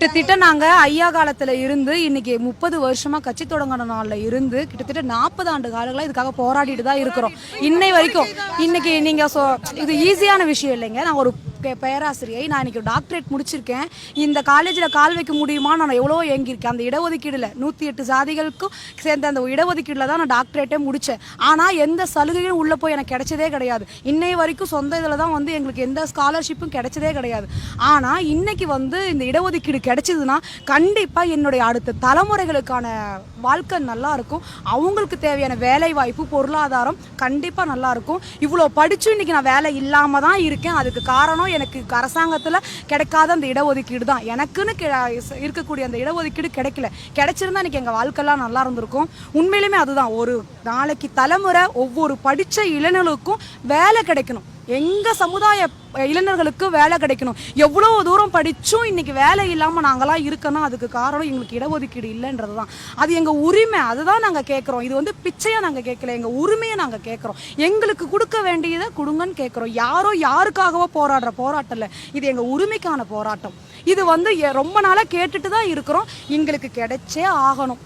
கிட்டத்தட்ட நாங்க ஐயா காலத்துல இருந்து இன்னைக்கு 30 வருஷமா கட்சி தொடங்கின நாள்ல இருந்து கிட்டத்தட்ட 40 ஆண்டு காலங்களா இதுக்காக போராடிட்டு தான் இருக்கிறோம். இன்னை வரைக்கும் இன்னைக்கு நீங்க இது ஈஸியான விஷயம் இல்லைங்க. நான் ஒரு பேராசிரியை, நான் இன்னைக்கு டாக்டரேட் முடிச்சிருக்கேன். இந்த காலேஜில் கால் வைக்க முடியுமா நான் எவ்வளோ ஏங்கியிருக்கேன். அந்த இடஒதுக்கீடுல 108 ஜாதிகளுக்கும் சேர்ந்த அந்த இடஒதுக்கீடுல தான் நான் டாக்டரேட்டே முடித்தேன். ஆனால் எந்த சலுகையும் உள்ளே போய் எனக்கு கிடைச்சதே கிடையாது. இன்னை வரைக்கும் சொந்த இதில் தான் எங்களுக்கு எந்த ஸ்காலர்ஷிப்பும் கிடைச்சதே கிடையாது. ஆனால் இன்னைக்கு இந்த இடஒதுக்கீடு கிடைச்சதுன்னா கண்டிப்பாக என்னுடைய அடுத்த தலைமுறைகளுக்கான வாழ்க்கை நல்லா இருக்கும். அவங்களுக்கு தேவையான வேலை வாய்ப்பு, பொருளாதாரம் கண்டிப்பாக நல்லா இருக்கும். இவ்வளோ படிச்சும் இன்னைக்கு நான் வேலை இல்லாமல் தான் இருக்கேன். அதுக்கு காரணம் எனக்கு அரசாங்கத்தில் கிடைக்காத அந்த இடஒதுக்கீடு தான். எனக்குன்னு இருக்கக்கூடிய அந்த இடஒதுக்கீடு கிடைச்சிருந்தா இன்னைக்கு எங்கள் வாழ்க்கைலாம் நல்லா இருந்திருக்கும். உண்மையிலுமே அதுதான், ஒரு நாளைக்கு தலைமுறை ஒவ்வொரு படித்த இளைஞர்களுக்கும் வேலை கிடைக்கணும். எங்க சமுதாய இளைஞர்களுக்கு வேலை கிடைக்கணும். எவ்வளவு தூரம் படிச்சும் இன்னைக்கு வேலை இல்லாம நாங்களாம் இருக்கணும். அதுக்கு காரணம் எங்களுக்கு இடஒதுக்கீடு இல்லைன்றது தான். அது எங்க உரிமை, அதுதான் நாங்க கேட்கிறோம். இது பிச்சையா நாங்க கேட்கல, எங்க உரிமையை நாங்க கேட்கிறோம். எங்களுக்கு கொடுக்க வேண்டியதை கொடுங்கன்னு கேட்கிறோம். யாரோ யாருக்காகவோ போராடுற போராட்டம் இல்லை, இது எங்க உரிமைக்கான போராட்டம். இது ரொம்ப நாளா கேட்டுட்டு தான் இருக்கிறோம். எங்களுக்கு கிடைச்சே ஆகணும்.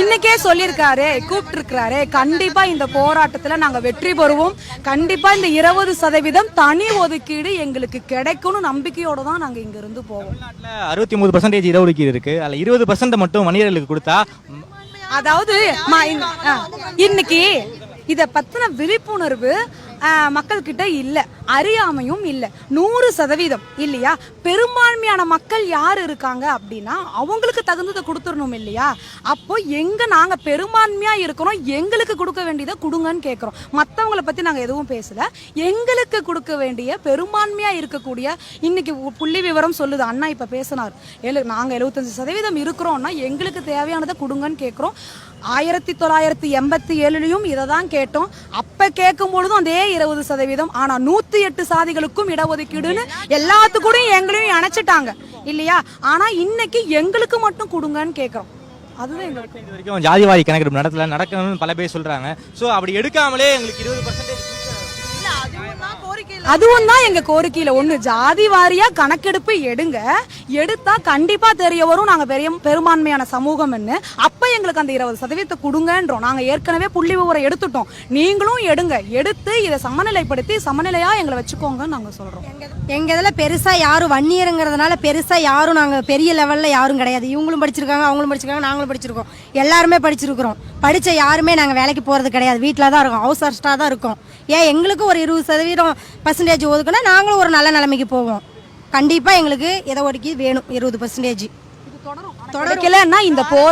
இன்னைக்கே சொல்லியிருக்காரு, கூப்பிட்டு இருக்கிறாரு. கண்டிப்பா இந்த போராட்டத்துல நாங்க வெற்றி பெறுவோம். கண்டிப்பா இந்த 20% தனி ஒதுக்கீடு எங்களுக்கு கிடைக்கும்னு நம்பிக்கையோட தான் நாங்க இங்க இருந்து போவோம். 63% இடஒதுக்கீடு இருக்கு, அதுல 20% மட்டும் வணிகர்களுக்கு கொடுத்தா, அதாவது இன்னைக்கு இத பத்தின விழிப்புணர்வு மக்கள் கிட்ட இல்ல, அறியாமையும் இல்ல. 100% இல்லையா? பெரும்பான்மையான மக்கள் யார் இருக்காங்க அப்படின்னா அவங்களுக்கு தகுந்ததை கொடுத்துடணும் இல்லையா? அப்போ நாங்க பெரும்பான்மையா இருக்கிறோம், எங்களுக்கு கொடுக்க வேண்டியதை கொடுங்கன்னு கேட்கிறோம். மற்றவங்களை பத்தி நாங்க எதுவும் பேசல. எங்களுக்கு கொடுக்க வேண்டிய பெரும்பான்மையா இருக்கக்கூடிய இன்னைக்கு புள்ளி விவரம் சொல்லுது. அண்ணா இப்ப பேசினார், நாங்க 75% இருக்கிறோம்னா எங்களுக்கு தேவையானதை கொடுங்கன்னு கேட்கிறோம். 1987 இதை தான் கேட்டோம். அப்ப கேட்கும் பொழுதும் அதே 20%. ஆனா 108 சாதிகளுக்கும் இடஒதுக்கீடுன்னு எல்லாத்துக்கூடையும் எங்களையும் இணைச்சிட்டாங்க இல்லையா? ஆனா இன்னைக்கு எங்களுக்கு மட்டும் கொடுங்கன்னு கேட்கிறோம். அதுதான் எங்களுக்கு இது வரைக்கும் ஜாதிவாரி கணக்கெடுப்பு நடக்கணும்னு பல பேர் சொல்றாங்க. சோ அப்படி எடுக்காமலே எங்களுக்கு 20% அதுவும் தான் எங்க கோரிக்கையில ஒண்ணு. ஜாதி வாரியா கணக்கெடுப்பு எடுத்தா கண்டிப்பா தெரிய வரும் நாங்க பெரும்பான்மையான சமூகம். அப்ப எங்களுக்கு அந்த 20% கொடுங்கன்றோம். நாங்க ஏற்கனவே புள்ளி விவரம் எடுத்துட்டோம், நீங்களும் எடுத்து இதை சமநிலைப்படுத்தி சமநிலையா எங்களை வச்சுக்கோங்கன்னு நாங்க சொல்றோம். எங்க இதுல பெருசா யாரும் வன்னியருங்கிறதுனால பெருசா யாரும் நாங்க பெரிய லெவல்ல யாரும் கிடையாது. இவங்களும் படிச்சிருக்காங்க, அவங்களும் படிச்சிருக்காங்க, நாங்களும் படிச்சிருக்கோம், எல்லாருமே படிச்சிருக்கிறோம். படிச்ச யாருமே நாங்க வேலைக்கு போறது கிடையாது, வீட்டில தான் இருக்கோம், ஹவுஸ் அரெஸ்டா தான் இருக்கோம். ஏன் எங்களுக்கு ஒரு 20% ஒதுக்குனா நாங்களும் ஒரு நல்ல நிலைமைக்கு போவோம். கண்டிப்பா எங்களுக்கு எதை ஒதுக்கி வேணும் 20%. தொடரலைன்னா இந்த போராட்டம்